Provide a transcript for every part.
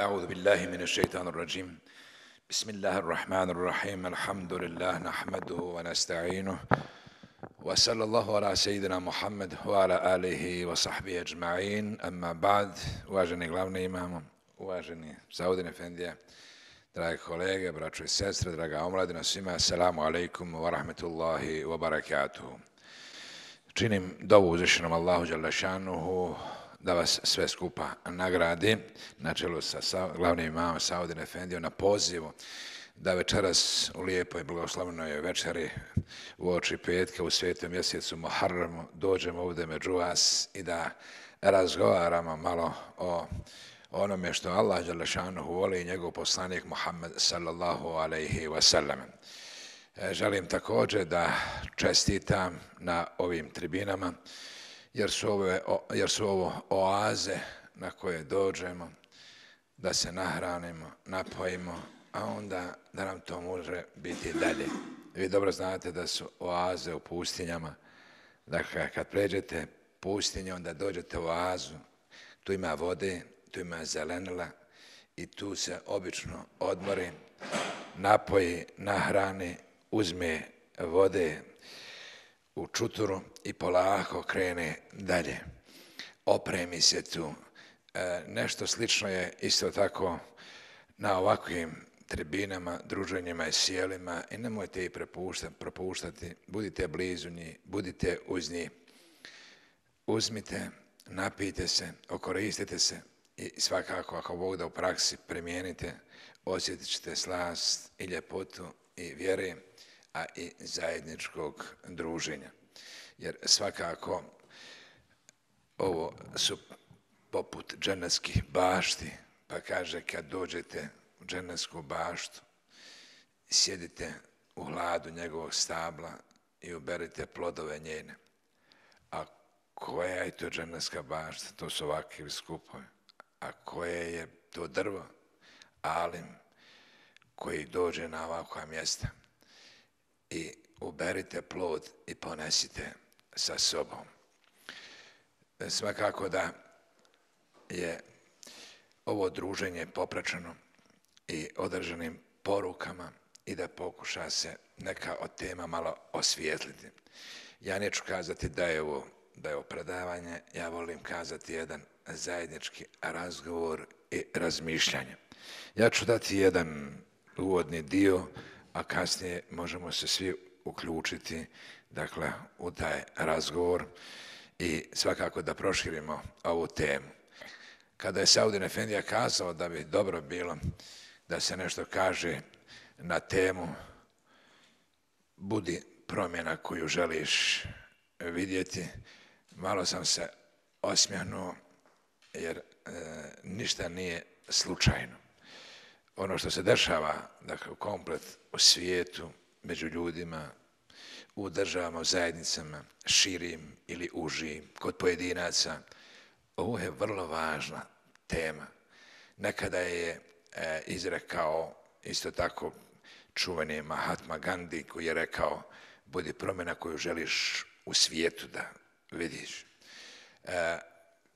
أعوذ بالله من الشيطان الرجيم بسم الله الرحمن الرحيم الحمد لله نحمده ونستعينه وصلى الله على سيدنا محمد وعلى آله وصحبه أجمعين أما بعد uvaženi glavni imamo, uvaženi Saudin Efendija, dragi kolege, braćo i sestre, draga omladina, svima assalamu alaikum wa rahmetullahi wa barakatuhu. Činim dovu uzvišenom Allahu dželle šanuhu da vas sve skupa nagradi, na čelu sa glavnim imamom Saudin Efendijom, na pozivu da večeras u lijepoj blagoslovnoj večeri uoči petka u svetom mjesecu Muharramu dođemo ovdje među vas i da razgovaramo malo o onome što Allah dželle šanuhu voli i njegov poslanik Muhammed sallallahu alejhi ve sellem. Želim također da čestitam na ovim tribinama, jer su ovo oaze na koje dođemo, da se nahranimo, napojimo, a onda da nam to može biti dalje. Vi dobro znate da su oaze u pustinjama. Dakle, kad pređete pustinju, onda dođete u oazu, tu ima vode, tu ima zelenila i tu se obično odmori, napoji, nahrani, uzme vode u čuturu i polako krene dalje. Opremi se tu. Nešto slično je isto tako na ovakvim tribinama, druženjima i sjelima i nemojte ih propuštati. Budite blizu njih, budite uz njih. Uzmite, napijte se, okoristite se i svakako ako Bog da u praksi primijenite, osjetit ćete slast i ljepotu i vjere, a i zajedničkog druženja. Jer svakako ovo su poput dženevskih bašti, pa kaže kad dođete u dženevsku baštu, sjedite u hladu njegovog stabla i uberite plodove njene. A koja je to dženevska bašta? To su ovakvi skupovi. A koje je to drvo? Alim koji dođe na ovakva mjesta. I uberite plod i ponesite sa sobom. Svakako da je ovo druženje popraćeno i određenim porukama i da pokuša se neka od tema malo osvijetliti. Ja neću kazati da je ovo predavanje, ja volim kazati jedan zajednički razgovor i razmišljanje. Ja ću dati jedan uvodni dio, a kasnije možemo se svi uključiti, dakle, u taj razgovor i svakako da proširimo ovu temu. Kada je Saudin Efendija kazao da bi dobro bilo da se nešto kaže na temu budi promjena koju želiš vidjeti, malo sam se osmjehnuo jer ništa nije slučajno. Ono što se dešava, dakle, u komplet u svijetu, među ljudima, u državama, u zajednicama, širim ili užim, kod pojedinaca, ovo je vrlo važna tema. Nekada je izrekao isto tako čuveni Mahatma Gandhi koji je rekao budi promjena koju želiš u svijetu da vidiš.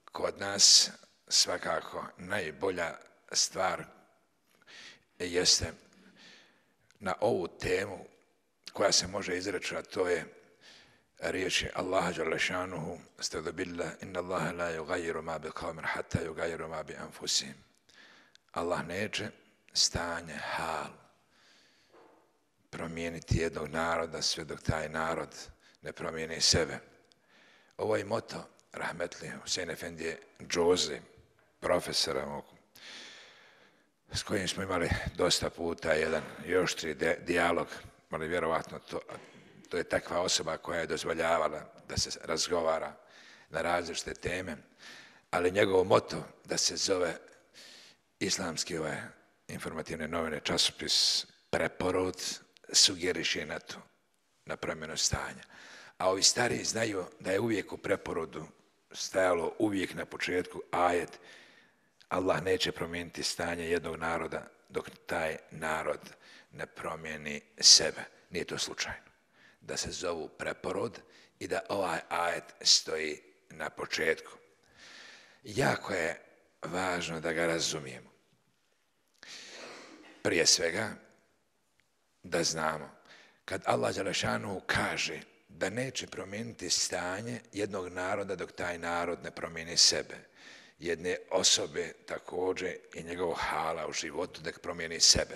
Kod nas svakako najbolja stvar jeste na ovu temu koja se može izreći, a to je riječi Allaha dželle šanuhu estağfiru billah inna Allaha la yughayyiru ma bi qawmin hatta yughayyiru ma bi anfusihim. Allah neće stanje, hal promijeniti jednog naroda sve dok taj narod ne promijeni sebe. Ovo je moto rahmetli Husein Efendije Džoze, profesora mog, s kojim smo imali dosta puta jedan i oštri dijalog, ali vjerovatno to je takva osoba koja je dozvoljavala da se razgovara na različite teme, ali njegovo moto da se zove islamski informativne novine časopis Preporod sugeriše na to, na promjenu stanja. A ovi stariji znaju da je uvijek u Preporodu stajalo uvijek na početku ajet Allah neće promijeniti stanje jednog naroda dok taj narod ne promijeni sebe. Nije to slučajno. Da se zovu Preporod i da ovaj ajet stoji na početku. Jako je važno da ga razumijemo. prije svega da znamo, kad Allah dželešanu kaže da neće promijeniti stanje jednog naroda dok taj narod ne promijeni sebe, jedne osobe također i njegovog hala u životu dok promijeni sebe,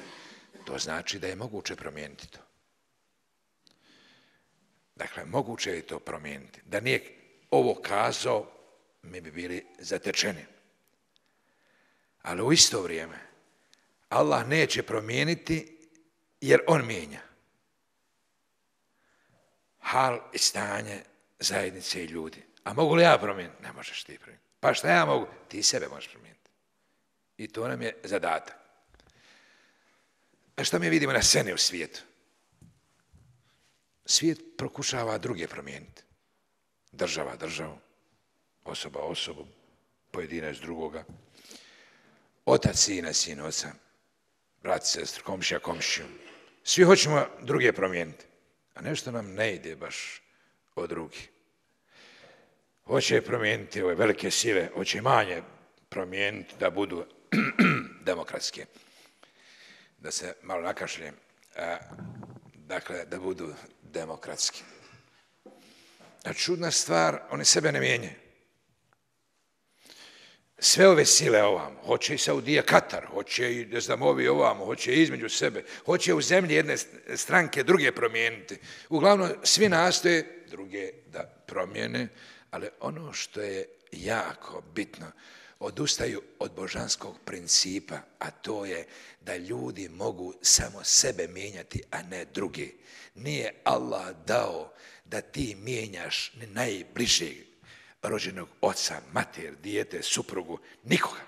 to znači da je moguće promijeniti to. Dakle, moguće je to promijeniti. Da nije ovo kazao, mi bi bili zatečeni. Ali u isto vrijeme, Allah neće promijeniti jer on mijenja hal i stanje zajednice i ljudi. A mogu li ja promijeniti? Ne možeš ti promijeniti. Pa šta ja mogu? Ti sebe možeš promijeniti. I to nam je zadatak. A što mi vidimo na sceni u svijetu? Svijet prokušava druge promijeniti. Država državu, osoba osobu, pojedinac drugoga, otac sina, sin oca, brat sestru, komšija komšiju. Svi hoćemo druge promijeniti, a nešto nam ne ide baš od drugih. Hoće promijeniti ove velike sile, hoće manje promijeniti da budu demokratske. Da se malo nakašljem, dakle, da budu demokratski. A čudna stvar, oni sebe ne mijenjaju. Sve ove sile ovamo, hoće i Saudija, Katar, hoće i, ne znam, ovi ovamo, hoće i između sebe, hoće u zemlji jedne stranke druge promijeniti. Uglavnom, svi nastoje druge da promijene, ali ono što je jako bitno, odustaju od božanskog principa, a to je da ljudi mogu samo sebe mijenjati, a ne drugi. Nije Allah dao da ti mijenjaš ni najbližeg rođenog oca, mater, dijete, suprugu, nikoga.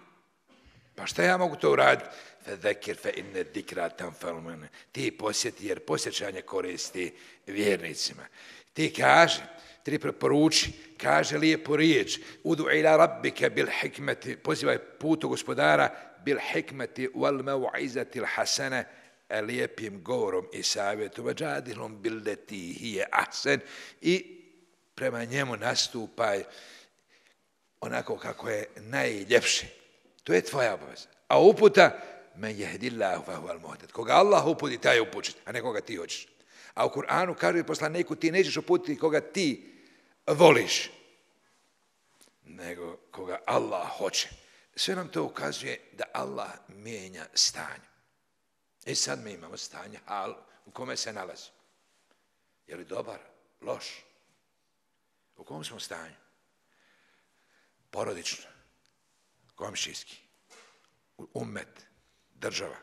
Pa šta ja mogu to uraditi? Fezekir fe inne dikra tanfa'ul mu'minin. Ti posjeti jer posjećanje koristi vjernicima. Ti kaži, ti preporuči, kaže lijepu riječ, udu ila rabbike bil hikmeti, pozivaj putu gospodara bil hikmeti wal mau'izati al hasana, lijepim govorom i savjetom, vajadilhum billeti hije ahsen, i prema njemu nastupaj onako kako je najljepše. To je tvoja obaveza. A uputa, men jehdillahu fahuval muhtad. Koga Allah uputi, taj je upućen, a ne koga ti hoćeš. A u Kur'anu kaže poslaniku, ti nećeš uputiti koga ti voliš, nego koga Allah hoće. Sve nam to ukazuje da Allah mijenja stanje. I sad mi imamo stanje, hal u kome se nalazi. Je li dobar? Loš? U kom smo stanju? Porodično, komšijski, ummet, država.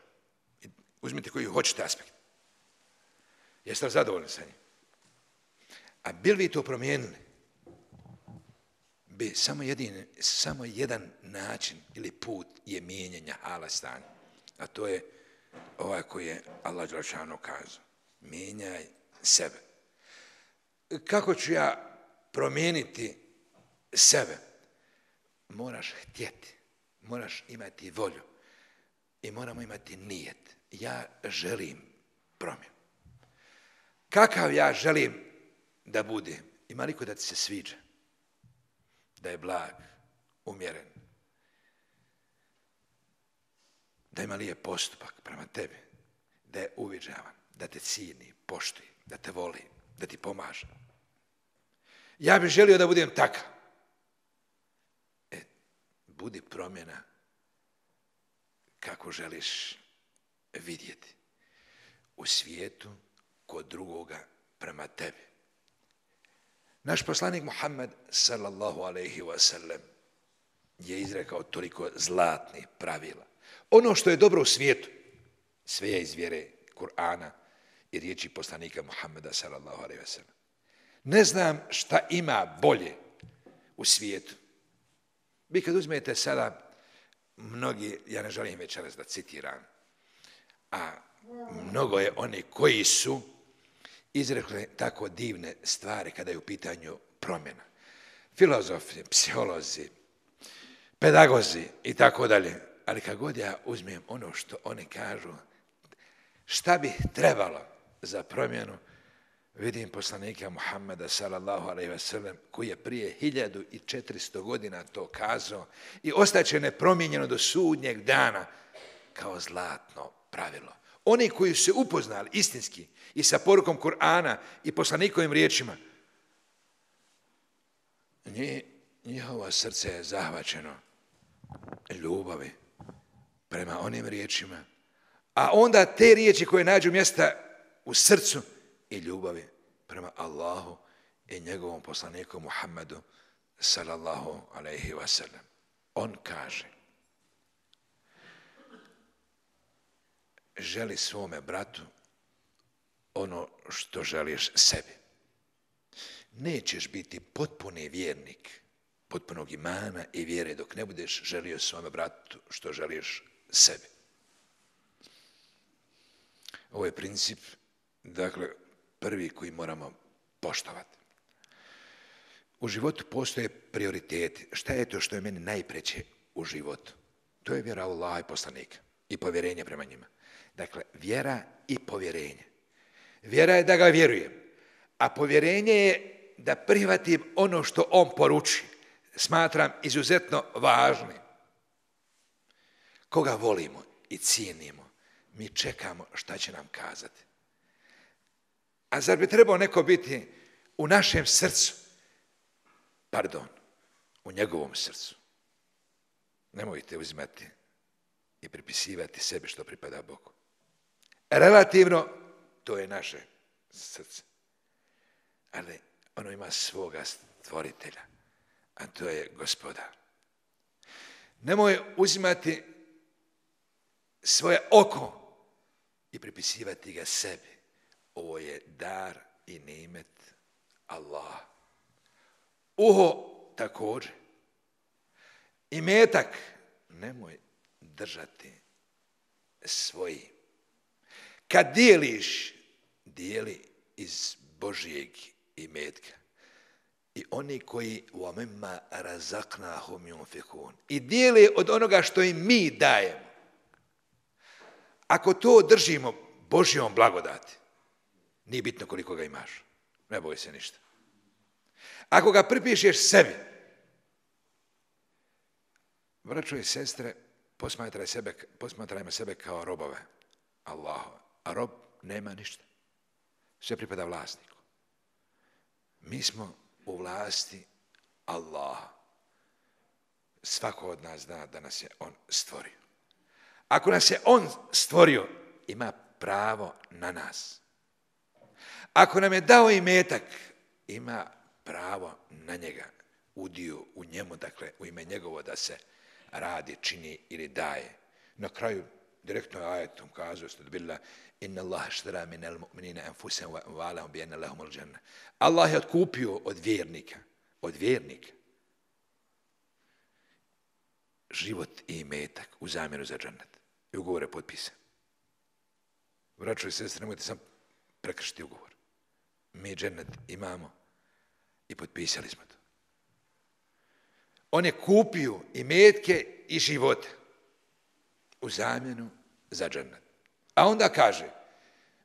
Uzmite koji hoćete aspekt. Jeste li zadovoljni sa njim? A bil vi to promijenili? Bi samo jedan način ili put je mijenjanja hala stanja. A to je ovaj koji je Allah dželešanu kazao. Mijenjaj sebe. Kako ću ja promijeniti sebe? Moraš htjeti, moraš imati volju i moramo imati nijet. Ja želim promjenu. Kakav ja želim da bude? Ima li ko da ti se sviđa? Da je blag, umjeren, da ima lijep postupak prema tebi, da je uviđavan, da te cijeni, poštuje, da te voli, da ti pomaže. Ja bih želio da budem takav. Budi promjena kako želiš vidjeti u svijetu kod drugoga prema tebi. Naš poslanik Muhammed sallallahu alejhi ve sellem je izrekao toliko zlatnih pravila. Ono što je dobro u svijetu, sve je iz vjere Kur'ana i riječi poslanika Muhammeda sallallahu alejhi ve sellem. Ne znam šta ima bolje u svijetu. Vi kad uzmete sada mnogi, ja ne želim večeras da citiram, a mnogo je oni koji su izrekli tako divne stvari kada je u pitanju promjena. Filozofi, psiholozi, pedagozi i tako dalje. Ali kad god ja uzmem ono što oni kažu, šta bi trebalo za promjenu, vidim poslanika Muhammeda sallallahu alejhi ve sellem koji je prije 1400 godina to kazao i ostaće nepromijenjeno do sudnjeg dana kao zlatno pravilo. Oni koji su se upoznali istinski i sa porukom Kur'ana i poslanikovim riječima, njihovo srce je zahvaćeno ljubavi prema onim riječima, a onda te riječi koje nađu mjesta u srcu i ljubavi prema Allahu i njegovom poslaniku Muhammedu sallallahu alejhi ve sellem. On kaže: želi svome bratu ono što želiš sebi. Nećeš biti potpuni vjernik, potpunog imana i vjere dok ne budeš želio svome bratu što želiš sebi. Ovo je princip, dakle, prvi koji moramo poštovati. U životu postoje prioriteti. Šta je to što je meni najpreće u životu? To je vjera Allaha i poslanika i povjerenje prema njima. Dakle, vjera i povjerenje. Vjera je da ga vjerujem, a povjerenje je da prihvatim ono što on poruči. Smatram izuzetno važnim. Koga volimo i cijenimo, mi čekamo šta će nam kazati. A zar bi trebao neko biti u našem srcu? Pardon, u njegovom srcu. Nemojte uzimati i pripisivati sebi što pripada Bogu. Relativno, to je naše srce. Ali ono ima svoga stvoritelja, a to je Gospodar. Nemoj uzimati svoje oko i pripisivati ga sebi. Ovo je dar i nimet Allah. Uho također. Imetak nemoj držati svoji. Kad dijeliš, dijeli iz Božijeg imetka. I oni koji وَمِمَّا رَزَقْنَاهُمْ يُنْفِقُونَ i dijeli od onoga što im mi dajemo. Ako to držimo Božjom blagodati, nije bitno koliko ga imaš. Ne boj se ništa. Ako ga pripišeš sebi, braćo i sestre, posmatrajmo sebe kao robove Allahove. A rob nema ništa. Sve pripada vlasniku. Mi smo u vlasti Allaha. Svako od nas zna da nas je on stvorio. Ako nas je on stvorio, ima pravo na nas. Ako nam je dao imetak, ima pravo na njega, udio u njemu, dakle u ime njegovo da se radi, čini ili daje. Na kraju direktno ajetom kazuje billah inna Allah ashtara min al-mu'minina anfusahum wa amwalahum bi anna lahum al-janna. Allah je otkupio od vjernika život i imetak u zamjenu za džennet. I ugovor je potpisan. Braćo i sestre, nemojte sam prekršiti ugovor. Mi džennet imamo i potpisali smo to. On je kupio imetke i živote u zamjenu za džennet. A onda kaže: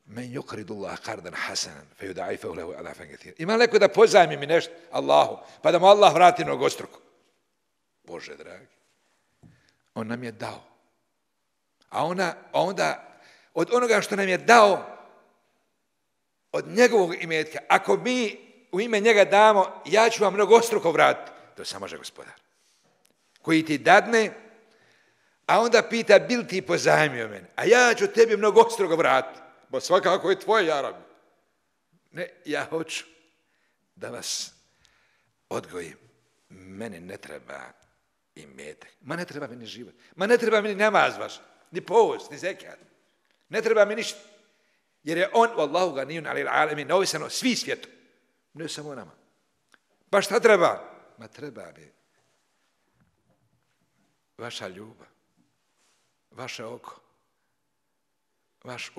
men yuqridu Allah qardan hasanan fayudaifahu lahu adafan kathira. Ima neko da pozajmi mi nešto Allahu, pa da mu Allah vrati mnogostruko. Bože dragi, on nam je dao. A onda od onoga što nam je dao, od njegovog imetka, ako mi u ime njega damo, ja ću vam mnogostruko vratiti. To samo može Gospodar. Koji ti dadne, a onda pita bil ti pozajmio mene, a ja ću tebi mnogostruko vratiti. Bo svakako je tvoj, ja rabi. Ne, ja hoću da vas odgojim. Mene ne treba imetak. Ma ne treba mi ni život. Ma ne treba mi ni namaz vaš, ni post, ni zekat. Ne treba mi ništa. Jer je on, Wallahu ganijun alil alamin, neovisan o svih svijetu. Ne samo nama. Pa šta treba? Ma treba mi vaša ljubav, vaše oko, vaš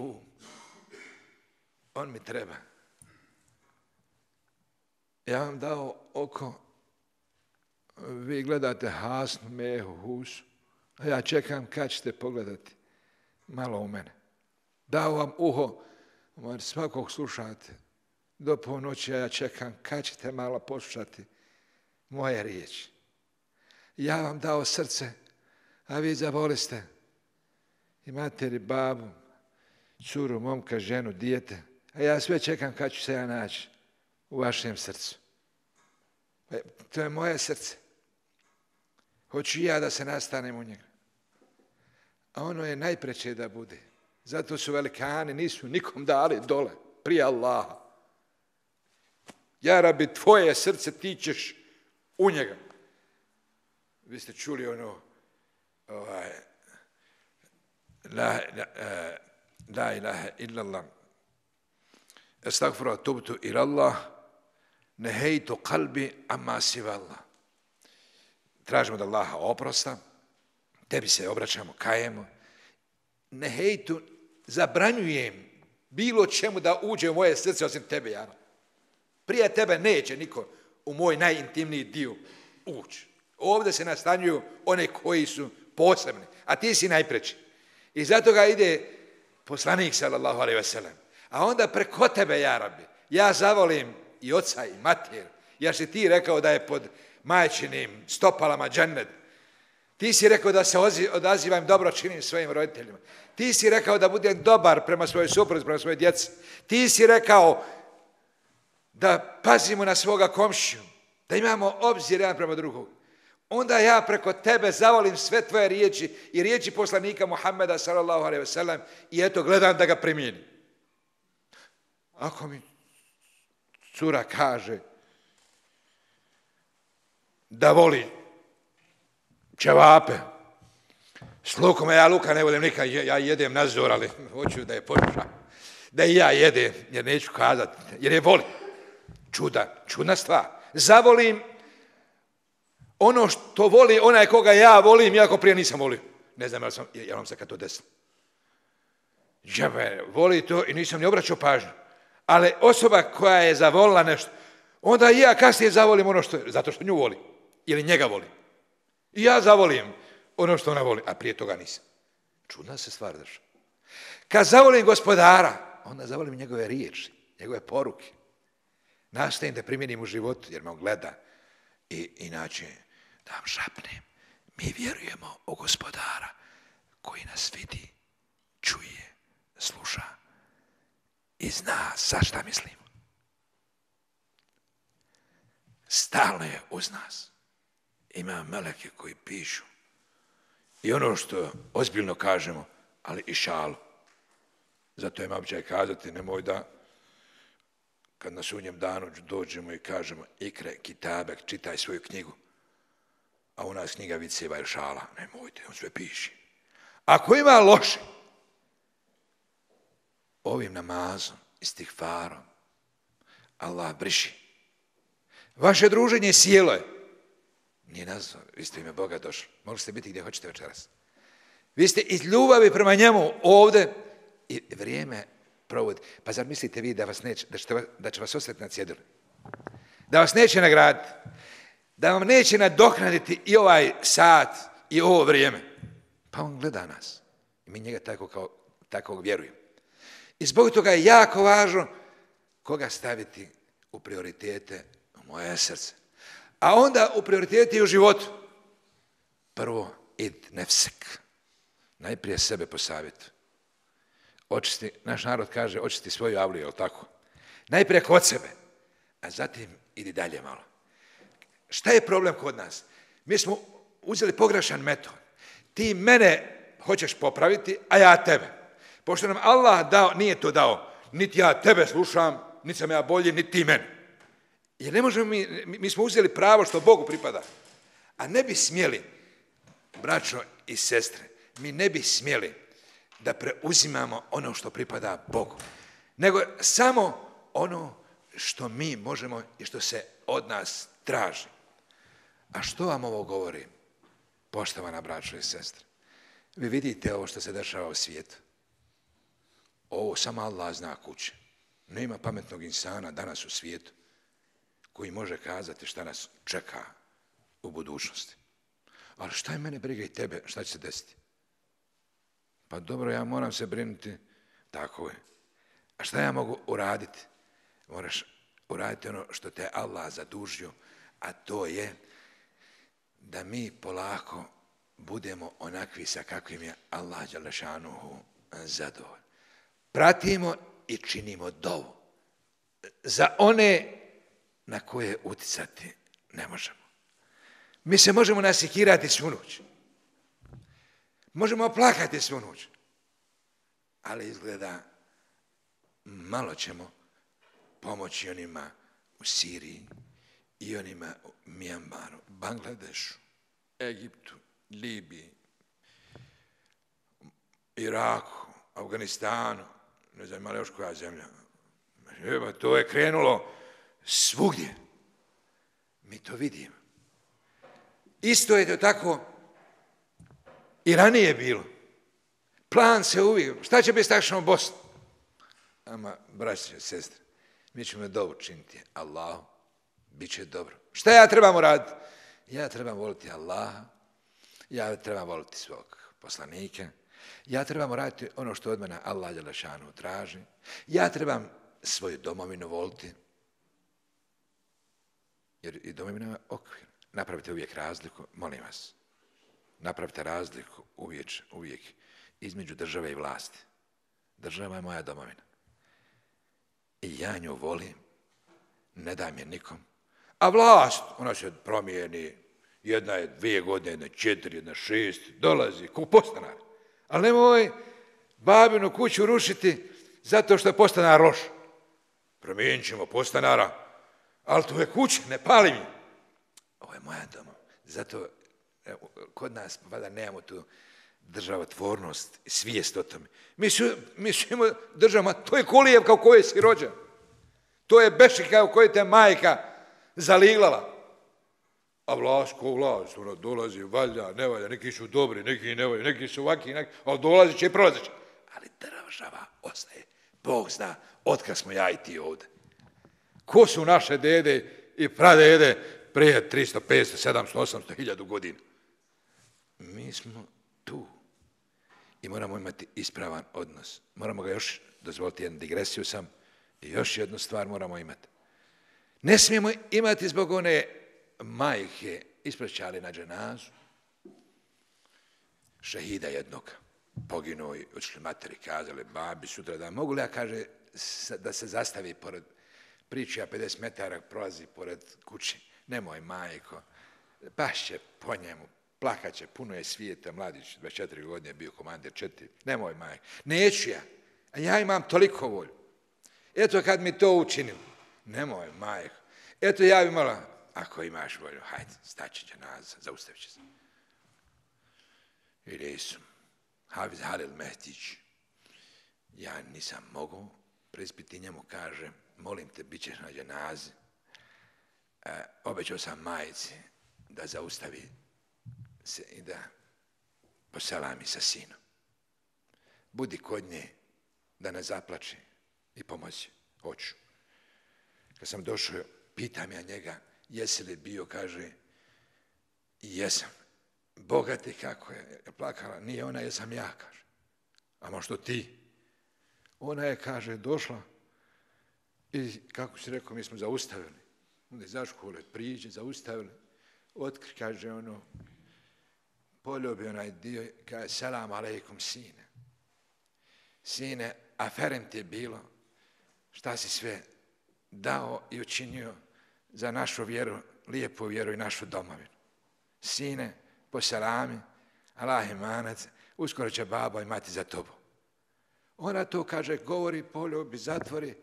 on mi treba. Ja vam dao oko, vi gledate Hasnu, Mehu, Husu, a ja čekam kad ćete pogledati malo u mene. Dao vam uho, svakog slušate do ponoći, a ja čekam kad ćete malo poslušati moje riječi. Ja vam dao srce, a vi zavoliste. Imate li babu, curu, momka, ženu, dijete? A ja sve čekam kad ću se ja naći u vašem srcu. To je moje srce. Hoću i ja da se nastanem u njega. A ono je najpreče da bude. Zato su velikani, nisu nikom dali dole, prije Allaha. Ja rabi, tvoje srce, ti ćeš u njega. Vi ste čuli ono, la ilaha illallah, estagfirullah, tubtu ilallah, nehejtu kalbi amma sivallah. Tražimo da Allaha oprosta, tebi se obraćamo, kajemo. Nehejtu, zabranjujem bilo čemu da uđe u moje srce osim tebe, ja. Prije tebe neće niko u moj najintimniji dio ući. Ovdje se nastanjuju one koji su posebni, a ti si najpreći. I zato ga ide poslanik sallallahu alejhi ve sellem. A onda preko tebe, ja Rabbi, ja zavolim i oca i mater, jer si ti rekao da je pod majčinim stopalama džennet. Ti si rekao da se odazivam, dobro činim svojim roditeljima. Ti si rekao da budem dobar prema svojoj supruzi, prema svojoj djeci. Ti si rekao da pazimo na svoga komšiju, da imamo obzir jedan prema drugog. Onda ja preko tebe zavolim sve tvoje riječi i riječi poslanika Muhammeda sallallahu alejhi ve sellem i eto gledam da ga primijenim. Ako mi cura kaže da voli ćevape s lukom, ja luka ne volim nikad, ja jedem na zor, ali hoću da je pokušam. Da i ja jedem, jer neću kazati, jer je volim. Čudna stvar. Zavolim ono što voli onaj koga ja volim, iako prije nisam volio. Ne znam jel vam se kad to desilo. Džabe, voli to i nisam ni obraćao pažnju. Ali osoba koja je zavolila nešto, onda i ja kasnije zavolim ono što je, zato što nju voli. Ili njega voli. I ja zavolim ono što ona voli, a prije toga nisam. Čudna se stvar dešava. Kad zavolim gospodara, onda zavolim njegove riječi, njegove poruke. Nastojim da primjenim u životu, jer me on gleda. I inače, da vam šapnem, mi vjerujemo u gospodara koji nas vidi, čuje, sluša i zna sa šta mislimo. Stalno je uz nas. Ima meleke koji pišu. I ono što ozbiljno kažemo, ali i šalu. Zato ima običaj kazati, nemoj da kad na sudnjem danu dođemo i kažemo ikre kitabek, čitaj svoju knjigu, a u nas knjiga viceva i šala, nemojte, on sve piši. Ako ima loše, ovim namazom, istihfarom, Allah briši. Vaše druženje sjelo je. Nije nazvao, vi ste ime Boga došli. Mogli ste biti gdje hoćete večeras. Vi ste iz ljubavi prema njemu ovdje i vrijeme provodi. Pa zar mislite vi da će vas ostati na cjedilu? Da vas neće nagraditi? Da vam neće nadoknaditi i ovaj sat i ovo vrijeme? Pa on gleda nas. I mi njega tako vjerujemo. I zbog toga je jako važno koga staviti u prioritete u moje srce. A onda u prioritete i u životu. Prvo, id nefsek. Najprije sebe po savjetu. Očisti, naš narod kaže, očisti svoju avliju, jel tako? Najprije kod sebe, a zatim idi dalje malo. Šta je problem kod nas? Mi smo uzeli pogrešan metod. Ti mene hoćeš popraviti, a ja tebe. Pošto nam Allah dao, nije to dao, niti ja tebe slušam, niti sam ja bolji, niti ti meni. Jer ne možemo mi smo uzeli pravo što Bogu pripada. A ne bi smjeli, braćo i sestre, mi ne bi smjeli da preuzimamo ono što pripada Bogu. Nego samo ono što mi možemo i što se od nas traži. A što vam ovo govorim, poštovana braćo i sestre? Vi vidite ovo što se dešava u svijetu. Ovo samo Allah zna kuće. Nema pametnog insana danas u svijetu koji može kazati šta nas čeka u budućnosti. Ali šta je mene briga i tebe, šta će se desiti? Pa dobro, ja moram se brinuti. Tako je. A šta ja mogu uraditi? Moraš uraditi ono što te Allah zadužio, a to je da mi polako budemo onakvi sa kakvim je Allah dželešanuhu zadovoljan. Pratimo i činimo dovu za one na koje uticati ne možemo. Mi se možemo nasikirati svu noć. Možemo plakati svu noć. Ali izgleda malo ćemo pomoći onima u Siriji i onima u Mjanmaru, Bangladešu, Egiptu, Libiji, Iraku, Afganistanu, ne znam ali još koja zemlja. Evo, to je krenulo svugdje. Mi to vidimo. Isto je to tako i ranije bilo. Plan se uvijek. Šta će biti s našom Bosnom? Ama, braće i sestre, mi ćemo dovu činiti Allahu, bit će dobro. Šta ja trebam uraditi? Ja trebam voliti Allaha, ja trebam voliti svog poslanika, ja trebam raditi ono što od mene Allah dželešanu traži, ja trebam svoju domovinu voliti, jer i domovina je okvir. Napravite uvijek razliku, molim vas, napravite razliku uvijek između države i vlasti. Država je moja domovina. I ja nju volim, ne dam je nikom. A vlast, ona se promijeni, jedna je 2 godine, jedna 4, jedna 6, dolazi, ko postanar. Ali nemoj babinu kuću rušiti zato što je postanar loš. Promijenit ćemo postanara, ali to je kuća, ne pali mi. Ovo je moja doma. Zato kod nas valjda nemamo tu državotvornost, svijest o tome. Mi svimo državama, to je kolijevka u kojoj si rođen. To je bešika u kojoj te majka zaliglala. A vlast ko vlast, ona dolazi, valja, ne valja, neki su dobri, neki ne valja, neki su ovaki, ali dolazi će i prolazit će. Ali država ostaje. Bog zna, otkad smo ja i ti ovdje. Ko su naše dede i pradede prije 300, 500, 700, 800, 1000 godina? Mi smo tu. I moramo imati ispravan odnos. Moramo ga još, dozvoliti jednu digresiju sam, i još jednu stvar moramo imati. Ne smijemo imati zbog one majke ispraćali na dženazu, šehida jednog, poginuo i odšli materi, kazali babi sutra da mogu li ja, kaže, da se zastavi pored priča 50 metara prolazi pored kuće. Nemoj, majko, baš će po njemu, plakat će, puno je svijeta, mladić, 24 godine bio komandir 4. Nemoj, majko, neću ja, a ja imam toliko volju. Eto kad mi to učinim, nemoj, majko, eto ja bi malo, ako imaš volju, hajde, staći će nas, zaustavit će se. I resu, Hafiz Halil Mehdić, ja nisam mogu prispiti njemu, kaže, molim te, bit ćeš na dženazi. Obećao sam majici da zaustavi se i da poselami sa sinom. Budi kod nje da ne zaplači i pomoći. Hoću. Kad sam došao, pitam ja njega, jesi li bio, kaže, jesam. Bogati kako je plakala, nije ona, jesam ja, kaže. Ama što ti? Ona je, kaže, došla i, kako si rekao, mi smo zaustavili. Onda je zaškole, priđe, zaustavili. Otkri, kaže, ono, poljubi onaj dio, kaže, selam alejkum, sine. Sine, aferem ti je bilo, šta si sve dao i učinio za našu vjeru, lijepu vjeru i našu domovinu. Sine, poselami, Allah imanac, uskoro će baba imati za tobu. Ona to, kaže, govori, poljubi, zatvori,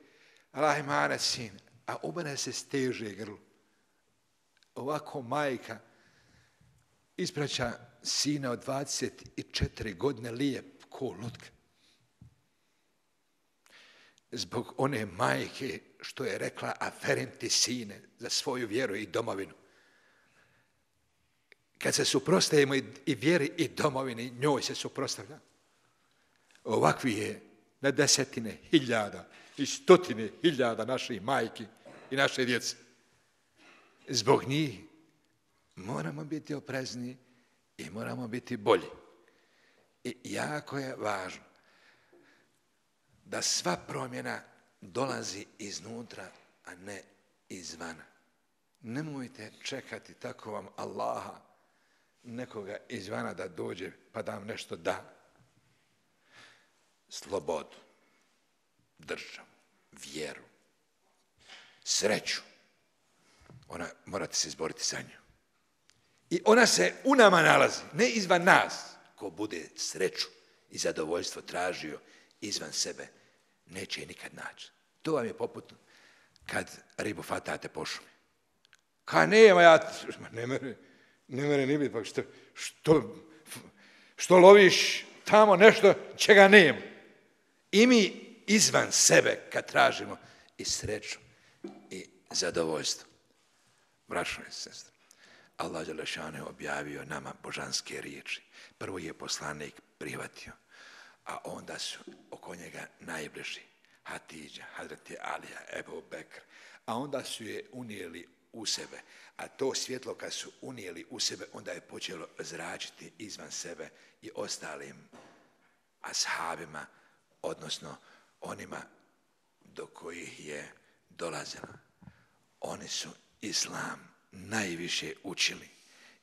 Allah imanac, sine. A u mene se steže grlo. Ovako majka ispraća sina od 24 godine lijep ko lutka. Zbog one majke što je rekla aferim ti sine za svoju vjeru i domovinu. Kad se suprotstavimo i vjeri i domovini, njoj se suprotstavlja. Ovakvi je na 10.000 i 100.000 naših majki i naše djece. Zbog njih moramo biti oprezni i moramo biti bolji. I jako je važno da sva promjena dolazi iznutra, a ne izvana. Nemojte čekati tako vam Allaha nekoga izvana da dođe pa da vam nešto da. Slobodu, državu, vjeru, sreću. Ona morate se izboriti za nju. I ona se u nama nalazi, ne izvan nas. Ko bude sreću i zadovoljstvo tražio izvan sebe, neće je nikad naći. To vam je poput kad ribu fatate po šumi. Ka nema ja, ne mere ni biti, pa što loviš tamo nešto čega nema. I mi izvan sebe kad tražimo i sreću i zadovoljstvo. Braćo i sestre, Allah dželešanu je objavio nama božanske riječi. Prvo je poslanik prihvatio, a onda su oko njega najbliži Hatidža, Hazreti Alija, Ebu Bekr, a onda su je unijeli u sebe. A to svjetlo kad su unijeli u sebe, onda je počelo zračiti izvan sebe i ostalim ashabima, odnosno onima do kojih je dolazila. Oni su islam najviše učili.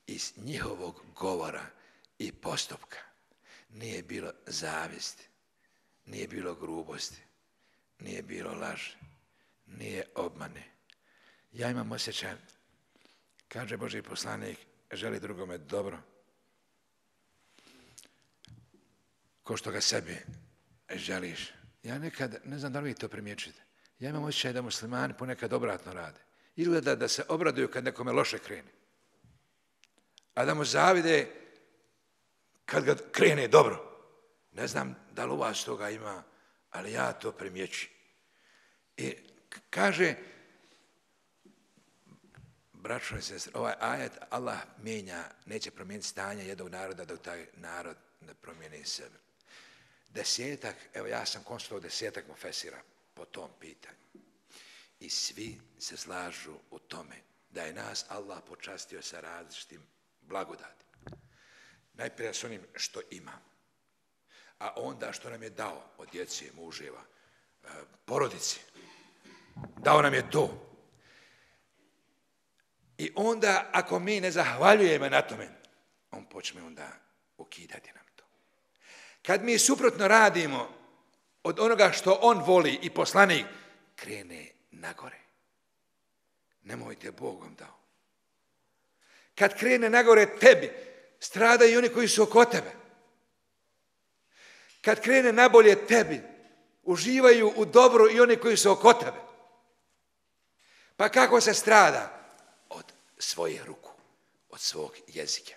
Iz njihovog govora i postupka nije bilo zavisti, nije bilo grubosti, nije bilo laži, nije obmane. Ja imam osjećaj, kaže Božji poslanik, želi drugome dobro, ko što ga sebi želiš. Ja nekad, ne znam da li vi to primjećujete, ja imam osjećaj da muslimani ponekad obratno rade. Ili da se obraduju kad nekome loše krene. A da mu zavide kad ga krene dobro. Ne znam da li u vas toga ima, ali ja to primjećujem. I kaže, braćo i sestre, ovaj ajet Allah mijenja, neće promijeniti stanje jednog naroda dok taj narod ne promijeni sebe. Desetak, evo ja sam konsultovao 10 mufesira po tom pitanju. I svi se slažu u tome da je nas Allah počastio sa različitim blagodatima. Najprije s onim što imamo, a onda što nam je dao od djece, muževa, porodici. Dao nam je to. I onda, ako mi ne zahvaljujemo na tome, on počne onda ukidati nam to. Kad mi suprotno radimo od onoga što on voli i poslanik, krene nagore. Nemojte Bogom dao. Kad krene nagore tebi, stradaju oni koji su oko tebe. Kad krene nabolje tebi, uživaju u dobru i oni koji su oko tebe. Pa kako se strada? Od svojih ruku, od svog jezika.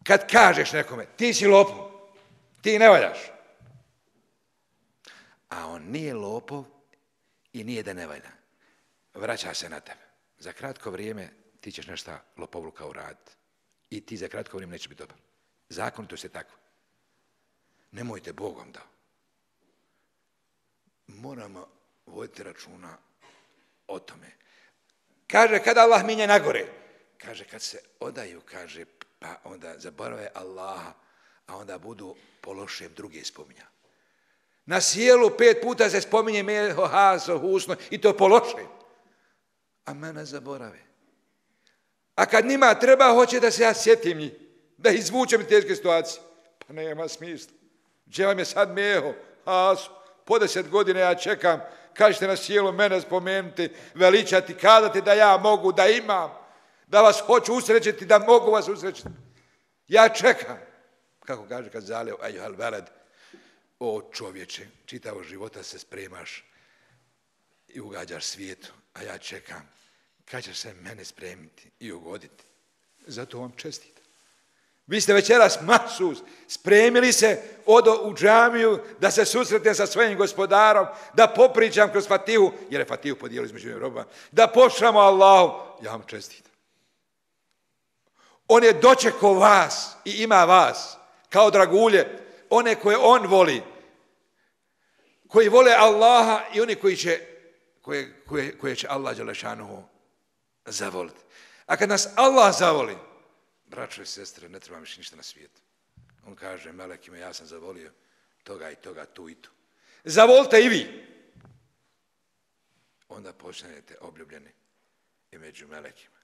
Kad kažeš nekome, ti si lopov, ti ne valjaš. A on nije lopov i nije da ne valja. Vraća se na tebe. Za kratko vrijeme ti ćeš nešto lopovluka uraditi. I ti za kratko vrijeme neće biti dobar. Zakonito se tako. Nemojte Bogom dao. Moramo voditi računa o tome. Kaže, kada Allah minje nagore, kaže, kad se odaju, kaže, pa onda zaborave Allaha, a onda budu po lošem druge spominja. Na sjelu 5 puta se spominje meho, haso, husno i to po lošem. A mene zaborave. A kad njima treba, hoće da se ja sjetim njih, da izvučem iz teške situacije. Pa nema smisla. Gdje vam je sad meho, haso, po 10 godina ja čekam, kažete na sjelu mene spomenuti, veličati, kazati da ja mogu, da imam, da vas hoću usrećiti, da mogu vas usrećiti. Ja čekam. Kako kaže kad zaleo, ajuhal veled, o čovječe, čitavo života se spremaš i ugađaš svijetu, a ja čekam kad će se mene spremiti i ugoditi. Zato vam čestitam. Vi ste večeras mahsus spremili se, odo u džamiju da se susretne sa svojim gospodarom, da popričam kroz Fatihu, jer je Fatihu podijelio između roba, da pošramo Allahu. Ja vam čestitam. On je dočekao vas i ima vas kao dragulje, one koje on voli, koji vole Allaha i oni koje će Allah dželešanuhu zavoliti. A kad nas Allah zavoli, braćo i sestre, ne treba više ništa na svijetu. On kaže melekima, ja sam zavolio toga i toga, tu i tu. Zavolite i vi. Onda počnete obljubljeni i među melekima.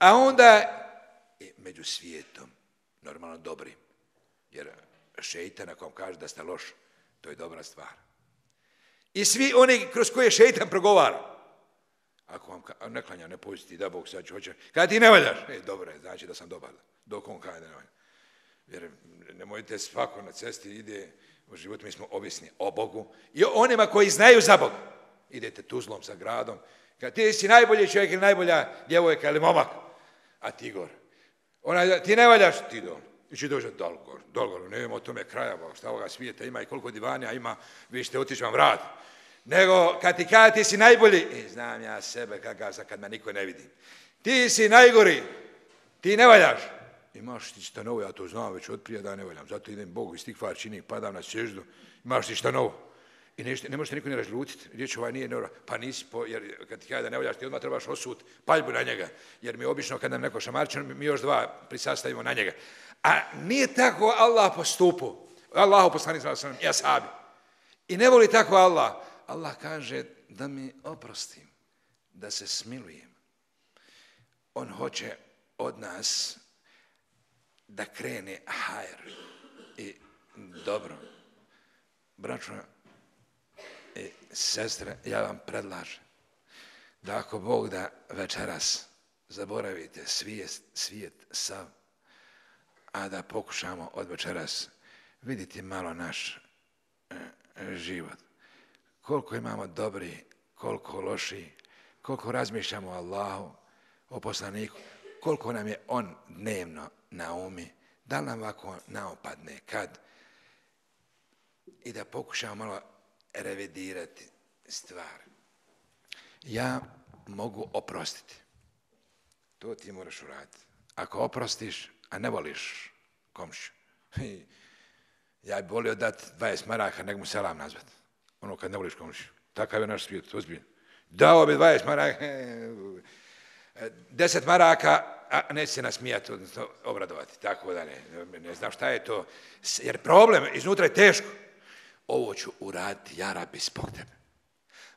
A onda među svijetom, normalno dobrim, jer šeitan ako vam kaže da ste loš, to je dobra stvar. I svi oni kroz koje šeitan progovara, ako vam ne klanja, ne pusti, da Bog sad hoće, kada ti ne valjaš, dobro je, znači da sam dobar, dok on kaže da ne valja. Jer nemojte svako na cesti ide, u životu mi smo ovisni o Bogu i o onima koji znaju za Boga. Idete Tuzlom sa gradom, kad ti si najbolji čovjek ili najbolja djevojka ili momak, a ti gor. Ti ne valjaš, ti dol. I će dođe dolgor, nema o tome kraja, šta ovoga svijeta ima i koliko divanja ima, vi ćete otići vam vrat. Nego kad ti kada ti si najbolji, znam ja sebe kakav sam kad me niko ne vidi. Ti si najgori, ti ne valjaš. Imaš ti šta novo, ja to znam već od prije da ne valjam, zato idem Bogu iz tih stvar čini, padam na sježdu, imaš ti šta novo. I ne možete niko ne razljutiti, riječ ovaj nije neuro, pa nisi, jer kad ti kada da ne valjaš, ti odmah trebaš osut paljbu na njega, jer mi obično kad nam neko šamarče, mi još dva prisastavimo na njega. A nije tako Allah postupao, Allahu poslanik sallallahu alejhi ve sellem i ashabi. I ne voli tako Allah. Allah kaže da mi oprostim, da se smilujem. On hoće od nas da krene hajr i dobro. Braćo i sestre, ja vam predlažem da ako Bog da večeras zaboravite svijet sav, a da pokušamo od večeras vidjeti malo naš život. Koliko imamo dobri, koliko loši, koliko razmišljamo o Allahu, o poslaniku, koliko nam je on dnevno na umi, da li nam ovako naopadne kad i da pokušamo malo revidirati stvari. Ja mogu oprostiti. To ti moraš uraditi. Ako oprostiš, a ne voliš komšiju, ja bih volio dati 20 maraka, nek mu selam nazvati. Ono kad ne voliš komšiju. Takav je naš svijet, ozbiljno. Dao bi 20 maraka, 10 maraka, a neće se nasmijati, odnosno obradovati. Tako da ne znam šta je to. Jer problem iznutra je teško. Ovo ću uraditi, ja Rabbi, zbog tebe.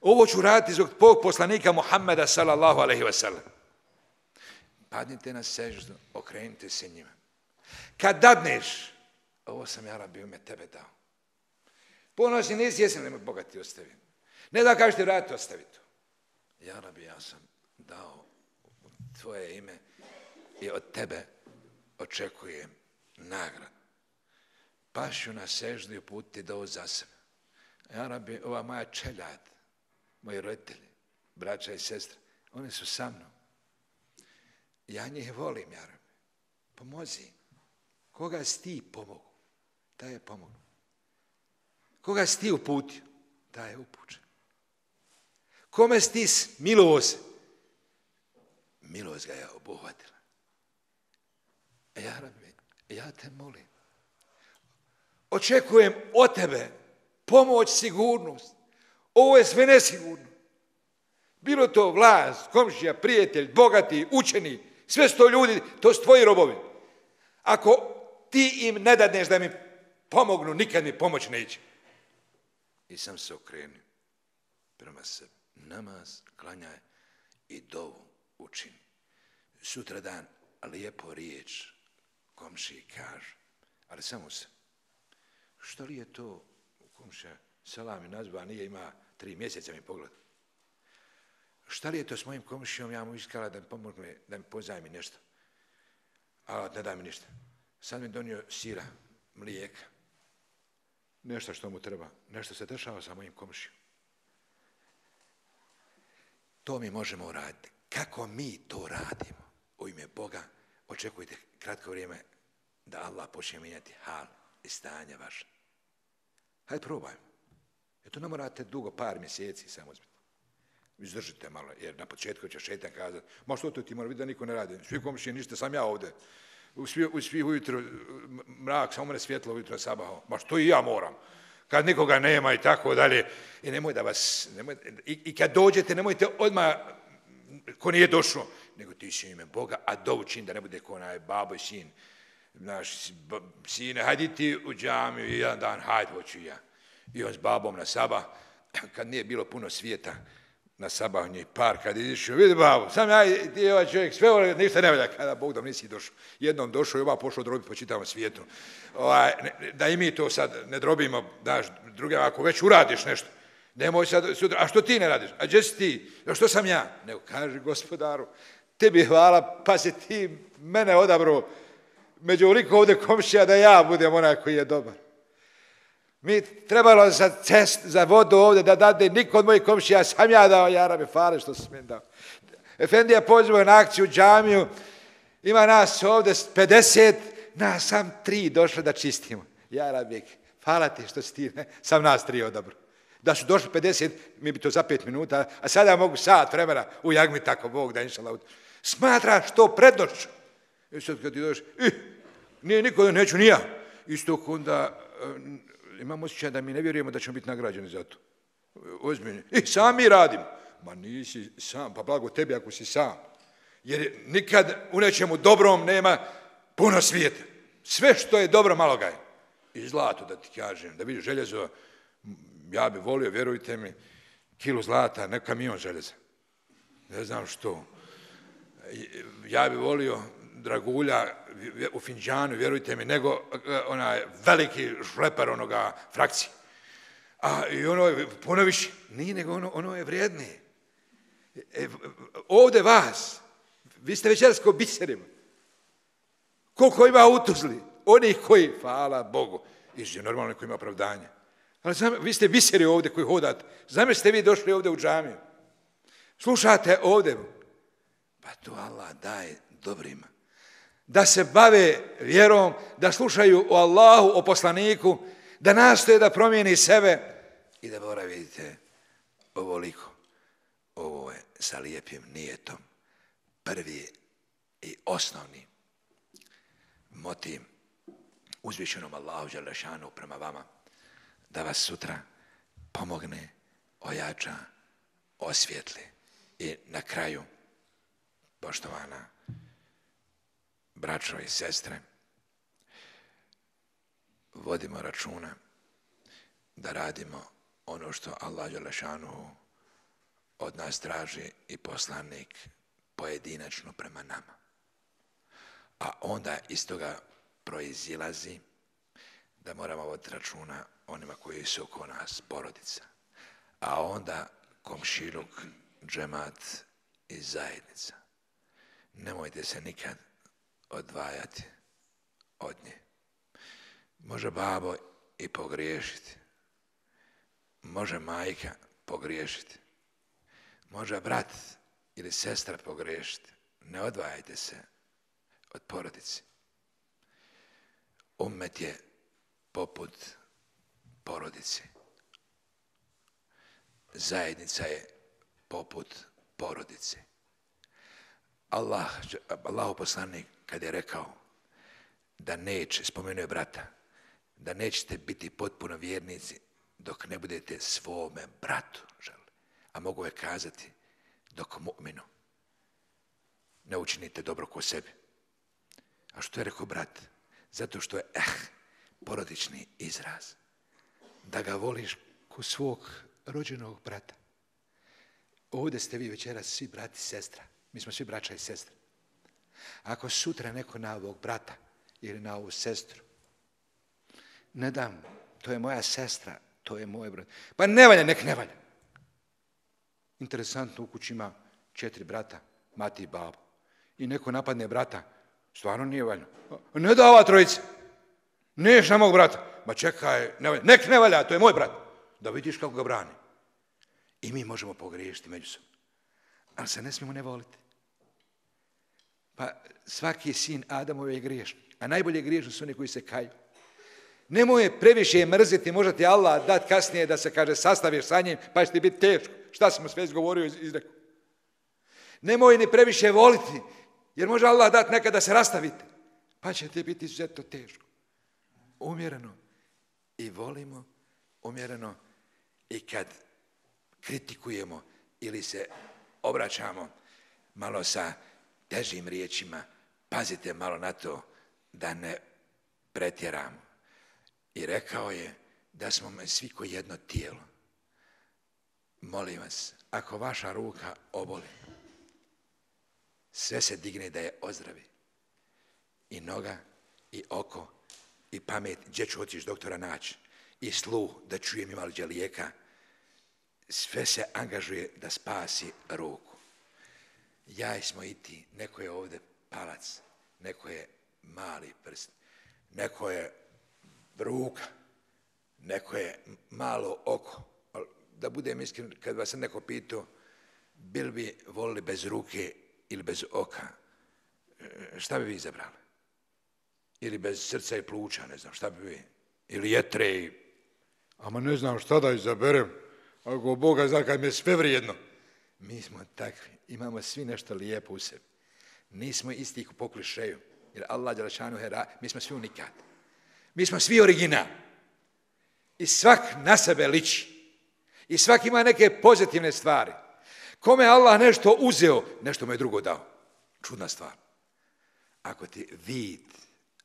Ovo ću uraditi zbog poslanika Muhammeda sallallahu alejhi ve sellem. Padnite na seždu, okrenite se njima. Kad dadneš, ovo sam ja Rabbi ume tebe dao. Ponosi nisi, jesam nemoj Boga ti ostaviti. Ne da kažete vrati, ostavi to. Ja Rabbi, ja sam dao tvoje ime i od tebe očekujem nagradu. Pašu na seždu i uputiti dovu za sebe. Ja Rabbi, ova moja čeljad, moji roditelji, braća i sestre, oni su sa mnom. Ja njih volim, ja Rabbi. Pomozi. Koga si ti pomogu? Taj je pomogu. Koga si ti uputio? Taj je upućen. Kome si ti smilovao se? Milost ga je obuhvatila. Ja Rabbi, ja te molim. Očekujem od tebe pomoć, sigurnost. Ovo je sve nesigurno. Bilo to vlast, komšija, prijatelj, bogati, učeni, sve su to ljudi, to su tvoji robovi. Ako ti im ne dadneš da mi pomognu, nikad mi pomoć neće. I sam se okrenio prema sebi. Namaz klanjaj i dovu učini. Sutradan lijepo riječ komšiji kaže, ali samo se. Što li je to komšija selam i nazva, nije ima 3 mjeseca mi pogleda. Šta li je to s mojim komšijom, ja mu iskala da mi pomogne, da mi pozajmi nešto. A ne da mi ništa. Sad mi donio sira, mlijeka. Nešto što mu treba. Nešto se dešava sa mojim komšijom. To mi možemo uraditi. Kako mi to radimo u ime Boga, očekujte kratko vrijeme da Allah počne mijenjati hal i stanje vaše. Hajde probajmo. Jer to ne morate dugo, par mjeseci samo uzmeti. Izdržite malo, jer na početku će šeitan kazati, ma što to ti mora vidjeti da niko ne radi. Svi komšije, ništa, sam ja ovdje. Svi ujutro mrak, samo ne svjetlo ujutro sabaho. Ma što i ja moram. Kad nikoga nema i tako dalje. I nemoj da vas, i kad dođete, nemojte odmah, ko nije došao, nego ti si ime Boga, a dovučin da ne bude ko onaj babo i sin. Naš sine, hajdi ti u džamiju i jedan dan, hajde hoću ja. I on s babom na sabah, kad nije bilo puno svijeta, na sabah njih par kad izišao, vidi babu, sam ja i ti ovaj čovjek, sve ovo ništa ne valja, kada Bog da nisi došao. Jednom došao i ova pošao drobiti po čitavom svijetu. Da i mi to sad ne drobimo, daš druge, ako već uradiš nešto, nemoj sad sutra, a što ti ne radiš? A gdje si ti? A što sam ja? Nego kaži Gospodaru, tebi hvala, pa si ti mene odabrao među ovoliko ovdje komšija da ja budem onaj koji je dobar. Mi trebalo za vodu ovdje da dade niko od mojih komšija, sam ja dao, ja rabi, fale što sam im dao. Efendija pozivao na akciju u džamiju, ima nas ovdje 50, nas sam 3 došli da čistimo. Ja rabi, hvala ti što si ti, sam nas 3 odabro. Da su došli 50, mi bi to za 5 minuta, a sada mogu sat vremena u jagmi tako Bog da inšala. Smatraš to prednošću. I sad kad ti dođeš, nije niko, neću ni ja. Isto onda imam osjećaj da mi ne vjerujemo da ćemo biti nagrađeni za to. Ozbiljno. I sam mi radimo. Ma nisi sam, pa blago tebi ako si sam. Jer nikad u nečemu dobrom nema puno svijeta. Sve što je dobro malo ga je. I zlato da ti kažem, da vidiš željezo, ja bi volio, vjerujte mi, kilu zlata, ne kamion željeza. Ne znam što. Ja bi volio dragulja u finđanu, vjerujte mi, nego onaj veliki šleper onoga frakcije. A i ono je puno više. Nije, nego ono je vrijednije. Ovdje vas, vi ste večeras kao biserima. Koliko ima u Tuzli? Onih koji, hvala Bogu, i normalno koji ima opravdanje. Ali vi ste biseri ovdje koji hodate. Znam ste vi došli ovdje u džamiju. Slušate ovdje. Pa to Allah daje dobrima. Da se bave vjerom, da slušaju o Allahu, o poslaniku, da nastoje da promijeni sebe i da mora vidite ovoliko. Ovo je sa lijepim nijetom. Prvi i osnovni motiv uzvišenom Allahu dželešanu prema vama da vas sutra pomogne, ojača, osvijetli. I na kraju, poštovana braćo i sestre, vodimo računa da radimo ono što Allah dželešanu od nas traži i poslanik pojedinačno prema nama. A onda iz toga proizilazi da moramo voditi računa onima koji su oko nas, porodica. A onda komšiluk, džemat i zajednica. Nemojte se nikad odvajati od nje. Može babo i pogriješiti. Može majka pogriješiti. Može brat ili sestra pogriješiti. Ne odvajajte se od porodice. Ummet je poput porodice. Zajednica je poput porodice. Allahu poslanik kad je rekao da neće, spomenuo je brata, da nećete biti potpuno vjernici dok ne budete svome bratu želi. A mogu je kazati dok mu'minu ne učinite dobro ko sebi. A što je rekao brat? Zato što je porodični izraz. Da ga voliš ko svog rođenog brata. Ovdje ste vi večeras svi brati i sestra. Mi smo svi braća i sestre. Ako sutra neko na ovog brata ili na ovu sestru, ne dam, to je moja sestra, to je moj brat. Pa ne valja, nek ne valja. Interesantno, u kući ima 4 brata, mati i babu. I neko napadne brata, stvarno nije valjno. Ne da ova trojica. Neš na mog brata. Ma čekaj, ne valja. Nek ne valja, to je moj brat. Da vidiš kako ga brani. I mi možemo pogriješiti međusobno. Ali se ne smijemo ne voliti. Pa svaki sin Adamove je griješan. A najbolje griješni su oni koji se kaju. Nemoj previše mrziti, možda ti Allah dat kasnije da se kaže sastaviš sa njim, pa će ti biti teško. Šta sam sve izgovorio i izrekao. Nemoj ni previše voliti, jer može Allah dat nekada da se rastavite, pa će ti biti izuzetno teško. Umjereno i volimo, umjereno i kad kritikujemo ili se obraćamo malo sa težim riječima, pazite malo na to da ne pretjeramo. I rekao je da smo svi ko jedno tijelo. molim vas, ako vaša ruka oboli, sve se digne da je ozdravi. I noga, i oko, i pamet, gdje ću otići doktora naći, i sluh, da čujem ima li lijeka, sve se angažuje da spasi ruku. Jaj smo i ti, neko je ovdje palac, neko je mali prst, neko je ruka, neko je malo oko. Da budem iskren, kad vas neko pitao, bil bi volili bez ruke ili bez oka, šta bi vi izabrali? Ili bez srca i pluća, ne znam, šta bi vi? Ili jetre i... Ama ne znam šta da izaberem, ako Boga zna kad mi je sve vrijedno. Mi smo takvi, imamo svi nešto lijepo u sebi. Nismo isti po klišeju, jer Allah dželešanu mi smo svi unikat. Mi smo svi original. I svak na sebe liči. I svak ima neke pozitivne stvari. Kome Allah nešto uzeo, nešto mu je drugo dao. Čudna stvar. Ako ti vid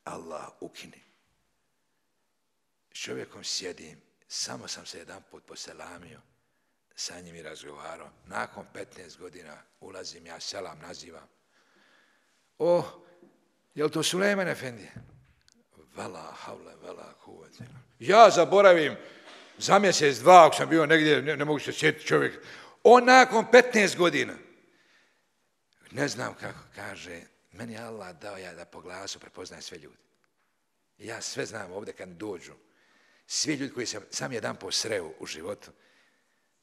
Allah ukine. S čovjekom sjedim, samo sam se jedan put poselamio, sa njim i razgovarao. Nakon 15 godina ulazim, ja selam nazivam. Je li to Sulejman Efendi? Vala havle, vala kuvvete. Ja zaboravim za mjesec, dva, ako sam bio negdje, ne mogu se sjetiti čovjek. On nakon 15 godina, ne znam kako kaže, meni je Allah dao ja da po glasu prepoznajem sve ljudi. Ja sve znam ovdje kad dođu. Svi ljudi koji sam jedan posreo u životu,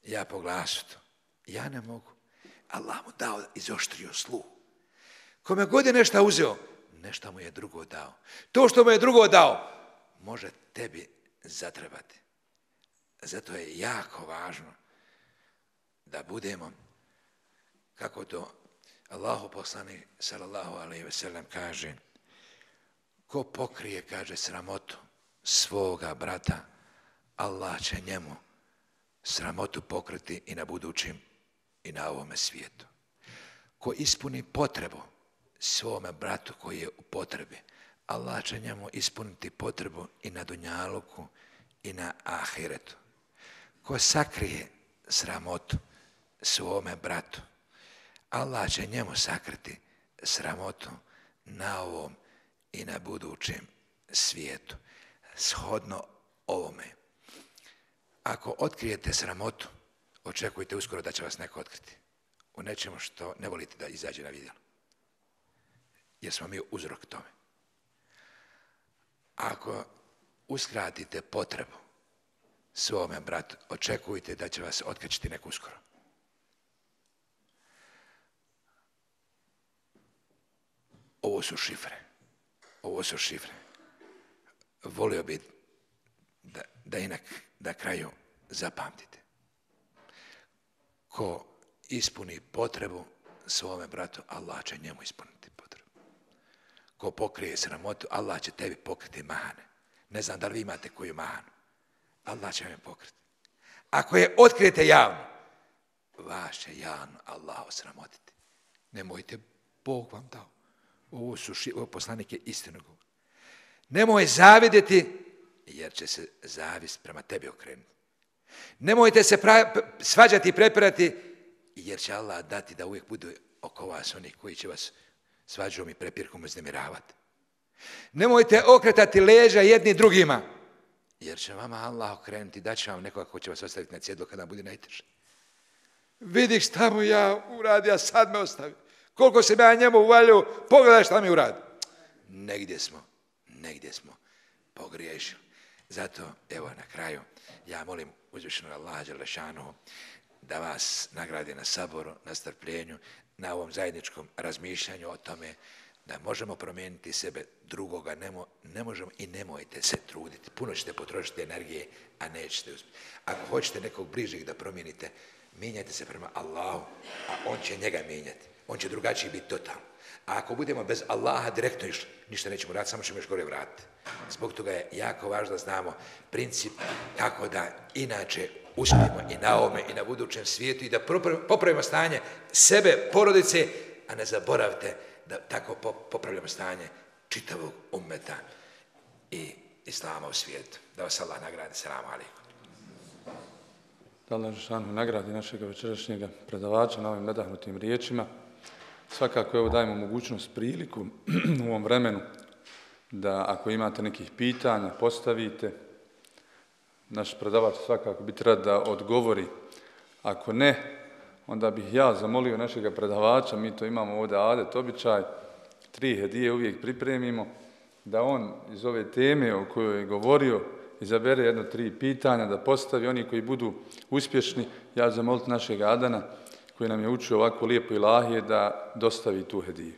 ja po glasu to. Ja ne mogu. Allah mu dao, izoštrio sluh. Kome god je nešto uzeo, nešto mu je drugo dao. To što mu je drugo dao, može tebi zatrebati. Zato je jako važno da budemo, kako to Allahu poslanik sallallahu alejhi ve sellem kaže, ko pokrije, kaže, sramotu svoga brata, Allah će njemu sramotu pokriti i na budućim i na ovome svijetu. Ko ispuni potrebu svome bratu koji je u potrebi, Allah će njemu ispuniti potrebu i na dunjaluku i na ahiretu. Ko sakrije sramotu svome bratu, Allah će njemu sakriti sramotu na ovom i na budućem svijetu. Shodno ovome, ako otkrijete sramotu, očekujte uskoro da će vas neko otkriti u nečemu što ne volite da izađe na vidjelo. Jer smo mi uzrok tome. Ako uskratite potrebu svome bratu, očekujte da će vas otkačiti neko uskoro. Ovo su šifre. Ovo su šifre. Volio bi da inak na kraju zapamtite. Ko ispuni potrebu svome bratu, Allah će njemu ispuniti potrebu. Ko pokrije sramotu, Allah će tebi pokriti mahane. Ne znam da li vi imate koju mahanu. Allah će me pokriti. Ako je otkrijete javno, vas će javno Allah osramotiti. Nemojte, Bog vam dao. Ovo poslanik je istinu govori. Nemoj zavidjeti, jer će se zavist prema tebi okrenuti. Nemojte se svađati i prepirati, jer će Allah dati da uvijek budu oko vas oni koji će vas svađom i prepirkom uznemiravati. Nemojte okretati leđa jedni drugima, jer će vama Allah okrenuti, da će vam nekoga ko će vas ostaviti na cjedlo kada bude najteže. Vidi šta mu ja uradio, a sad me ostavi. Koliko se ja njemu uvalio, pogledaj šta mi uradio. Negdje smo pogriješili. Zato, evo na kraju, ja molim uzvišenog Allaha dželešanu da vas nagradi na saboru, na strpljenju, na ovom zajedničkom razmišljanju o tome da možemo promijeniti sebe, drugoga ne možemo i nemojte se truditi. Puno ćete potrošiti energije, a nećete uspjeti. Ako hoćete nekog bližeg da promijenite, mijenjajte se prema Allahu, a on će njega mijenjati. On će drugačiji biti totalno. A ako budemo bez Allaha direktno išli, ništa nećemo raditi, samo ćemo još gore vratiti. Zbog toga je jako važno da znamo princip kako da inače uspijemo i na ovome i na budućem svijetu i da popravimo stanje sebe, porodice, a ne zaboravite da tako popravljamo stanje čitavog ummeta i islama u svijetu. Da vas Allah nagradi. Selamu alejkum. Da Allah Žešanu nagradi našeg večerašnjeg predavača na ovim nadahnutim riječima. Svakako evo dajemo mogućnost, priliku u ovom vremenu da ako imate nekih pitanja postavite. Naš predavač svakako biti rad da odgovori. Ako ne, onda bih ja zamolio našeg predavača, mi to imamo ovdje adet, običaj, 3 hedije uvijek pripremimo, da on iz ove teme o kojoj je govorio izabere 3 pitanja da postavi. Oni koji budu uspješni, ja zamoliti našeg Adana koji nam je učio ovako lijepo ilahije da dostavi tu hediju.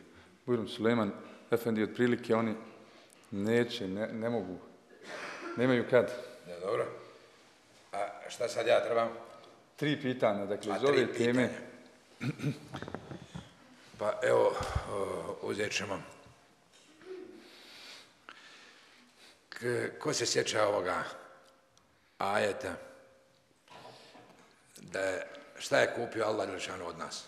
Bujrum Sulejman Efendi, otprilike oni neće, ne mogu, nemaju kad. Ja, dobro. A šta sad ja trebam? 3 pitanja, dakle iz ove teme. Pa evo, uzet ćemo. Ko se sjeća ovoga ajeta da je, šta je kupio Allah Đelešanu od nas?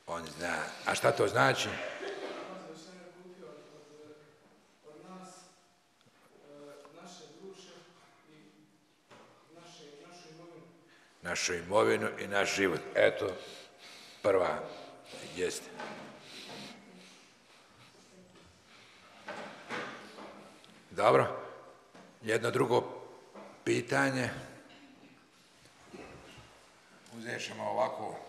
On zna. A šta to znači? Našu imovinu i naš život. Eto, prva jeste. Dobro. Jedno drugo pitanje. Uzet ćemo ovako.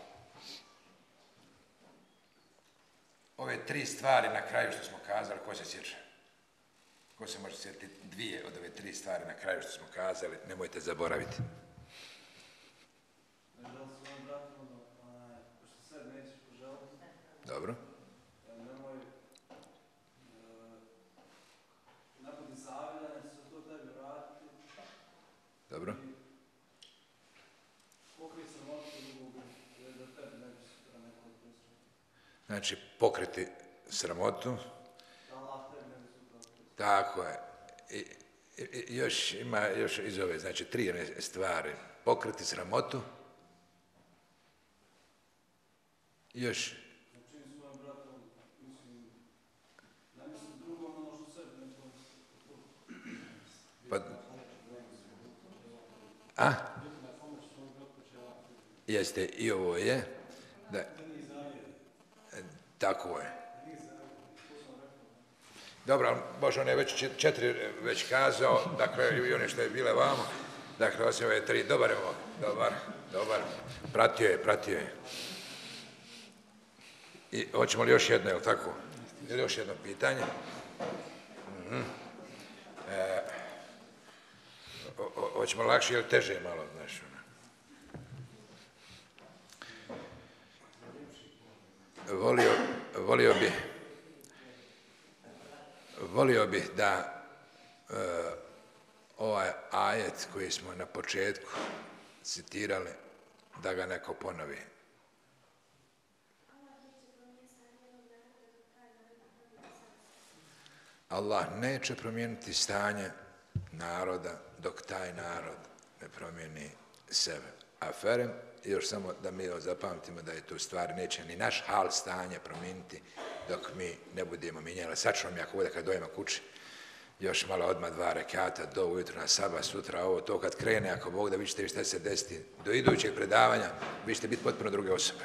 Ove 3 stvari na kraju što smo kazali, ko se sjeća? Ko se može sjetiti 2 od ove 3 stvari na kraju što smo kazali? Nemojte zaboraviti. Dobro. Dobro. Znači, pokriti sramotu. Tako je. I još ima iz ove, znači 3 stvari. Pokriti sramotu. Još. Pa, a? Jeste, i ovo je. Da. Tako je. Dobro, Bože, on je već 4 već kazao, dakle, i one što je bile vamo. Dakle, osim ove 3, dobar je ovo, dobar. Pratio je. I hoćemo li još jedno, je li tako? Ili još jedno pitanje? Hoćemo lakše ili teže malo, znaš? Volio bih da ovaj ajet koji smo na početku citirali, da ga neko ponovi. Allah neće promijeniti stanje naroda dok taj narod ne promijeni sebe. A ferem, još samo da mi zapamtimo da je tu stvar, neće ni naš hal stanje promijeniti dok mi ne budemo mijenjali. Sad ću vam ja ovdje kad dojema kući, još malo odmah 2 rekata, do ujutro na sabah, sutra ovo, to kad krene, ako Bog da vi ćete šta se desiti, do idućeg predavanja, vi ćete biti potpuno druge osobe.